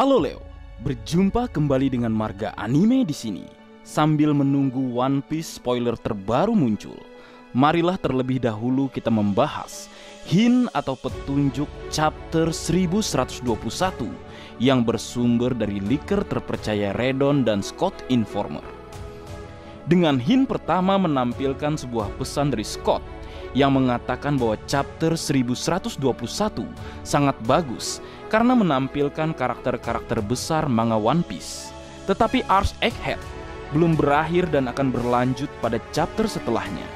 Halo Leo, berjumpa kembali dengan Marga Anime di sini. Sambil menunggu One Piece spoiler terbaru muncul, marilah terlebih dahulu kita membahas hint atau petunjuk chapter 1121 yang bersumber dari leaker terpercaya Redon dan Scott Informer. Dengan hint pertama menampilkan sebuah pesan dari Scott yang mengatakan bahwa chapter 1121 sangat bagus karena menampilkan karakter-karakter besar manga One Piece. Tetapi Arc Egghead belum berakhir dan akan berlanjut pada chapter setelahnya.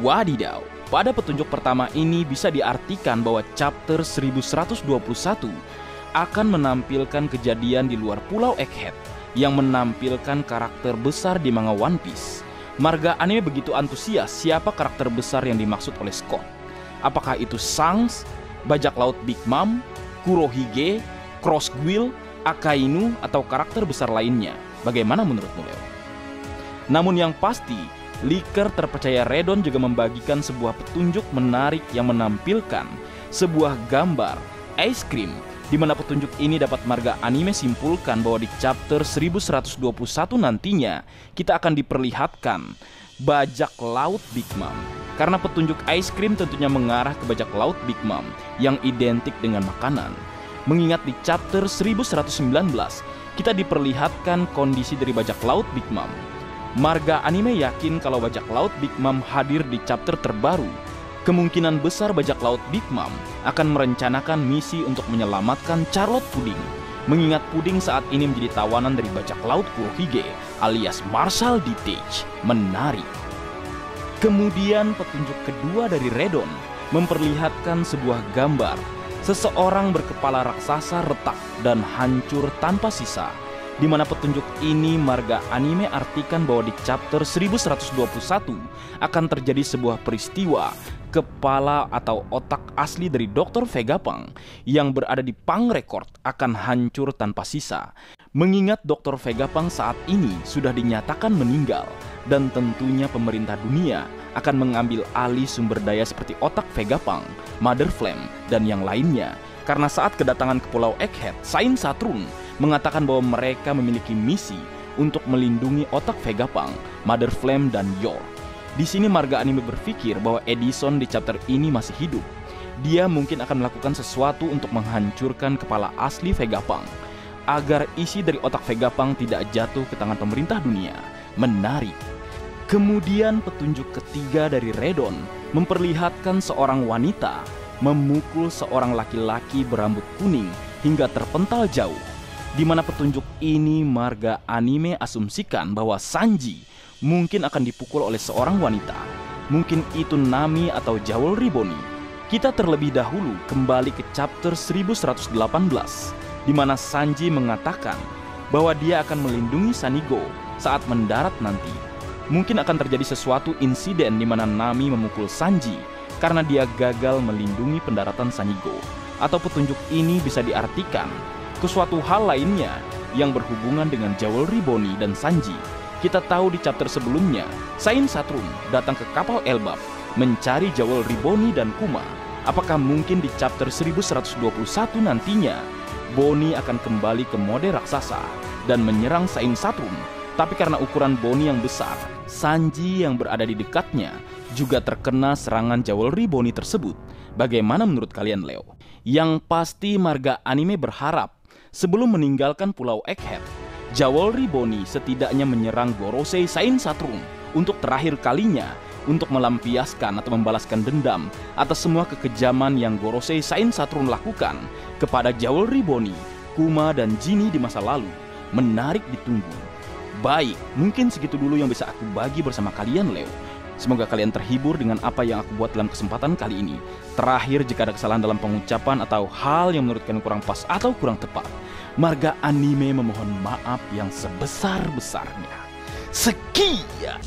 Wadidaw, pada petunjuk pertama ini bisa diartikan bahwa chapter 1121 akan menampilkan kejadian di luar Pulau Egghead yang menampilkan karakter besar di manga One Piece. Marga Anime begitu antusias siapa karakter besar yang dimaksud oleh Scott. Apakah itu Shanks, bajak laut Big Mom, Kurohige, Crossguil, Akainu, atau karakter besar lainnya? Bagaimana menurutmu, Leo? Namun yang pasti, leaker terpercaya Redon juga membagikan sebuah petunjuk menarik yang menampilkan sebuah gambar ice cream, di mana petunjuk ini dapat Marga Anime simpulkan bahwa di chapter 1121 nantinya kita akan diperlihatkan bajak laut Big Mom. Karena petunjuk ice cream tentunya mengarah ke bajak laut Big Mom yang identik dengan makanan. Mengingat di chapter 1119 kita diperlihatkan kondisi dari bajak laut Big Mom. Marga Anime yakin kalau bajak laut Big Mom hadir di chapter terbaru. Kemungkinan besar bajak laut Big Mom akan merencanakan misi untuk menyelamatkan Charlotte Pudding. Mengingat Pudding saat ini menjadi tawanan dari bajak laut Kurohige alias Marshal D-Tage. Menarik. Kemudian petunjuk kedua dari Redon memperlihatkan sebuah gambar seseorang berkepala raksasa retak dan hancur tanpa sisa, di mana petunjuk ini Marga Anime artikan bahwa di chapter 1121 akan terjadi sebuah peristiwa kepala atau otak asli dari Dr. Vegapunk yang berada di Punk Record akan hancur tanpa sisa. Mengingat Dr. Vegapunk saat ini sudah dinyatakan meninggal dan tentunya pemerintah dunia akan mengambil alih sumber daya seperti otak Vegapunk, Mother Flame, dan yang lainnya. Karena saat kedatangan ke Pulau Egghead, Sain Saturn mengatakan bahwa mereka memiliki misi untuk melindungi otak Vegapunk, Mother Flame, dan Yor. Di sini Marga Anime berpikir bahwa Edison di chapter ini masih hidup. Dia mungkin akan melakukan sesuatu untuk menghancurkan kepala asli Vegapunk agar isi dari otak Vegapunk tidak jatuh ke tangan pemerintah dunia. Menarik. Kemudian petunjuk ketiga dari Redon memperlihatkan seorang wanita memukul seorang laki-laki berambut kuning hingga terpental jauh. Di mana petunjuk ini Marga Anime asumsikan bahwa Sanji mungkin akan dipukul oleh seorang wanita. Mungkin itu Nami atau Jewelry Bonnie. Kita terlebih dahulu kembali ke chapter 1118, di mana Sanji mengatakan bahwa dia akan melindungi Sanigo saat mendarat nanti. Mungkin akan terjadi sesuatu insiden di mana Nami memukul Sanji karena dia gagal melindungi pendaratan Sanigo. Atau petunjuk ini bisa diartikan ke suatu hal lainnya yang berhubungan dengan Jewelry Bonnie dan Sanji. Kita tahu di chapter sebelumnya, Sain Saturn datang ke kapal Elbap mencari Jewelry Bonnie dan Kuma. Apakah mungkin di chapter 1121 nantinya Bonnie akan kembali ke mode raksasa dan menyerang Sain Saturn? Tapi karena ukuran Bonnie yang besar, Sanji yang berada di dekatnya juga terkena serangan Jewelry Bonnie tersebut. Bagaimana menurut kalian, Leo? Yang pasti Marga Anime berharap sebelum meninggalkan Pulau Egghead, Jewelry Bonnie setidaknya menyerang Gorosei Sain Saturn untuk terakhir kalinya untuk melampiaskan atau membalaskan dendam atas semua kekejaman yang Gorosei Sain Saturn lakukan kepada Jewelry Bonnie, Kuma, dan Jinny di masa lalu. Menarik ditunggu. Baik, mungkin segitu dulu yang bisa aku bagi bersama kalian, Leo. Semoga kalian terhibur dengan apa yang aku buat dalam kesempatan kali ini. Terakhir, jika ada kesalahan dalam pengucapan atau hal yang menurut kalian kurang pas atau kurang tepat, Marga Anime memohon maaf yang sebesar-besarnya. Sekian.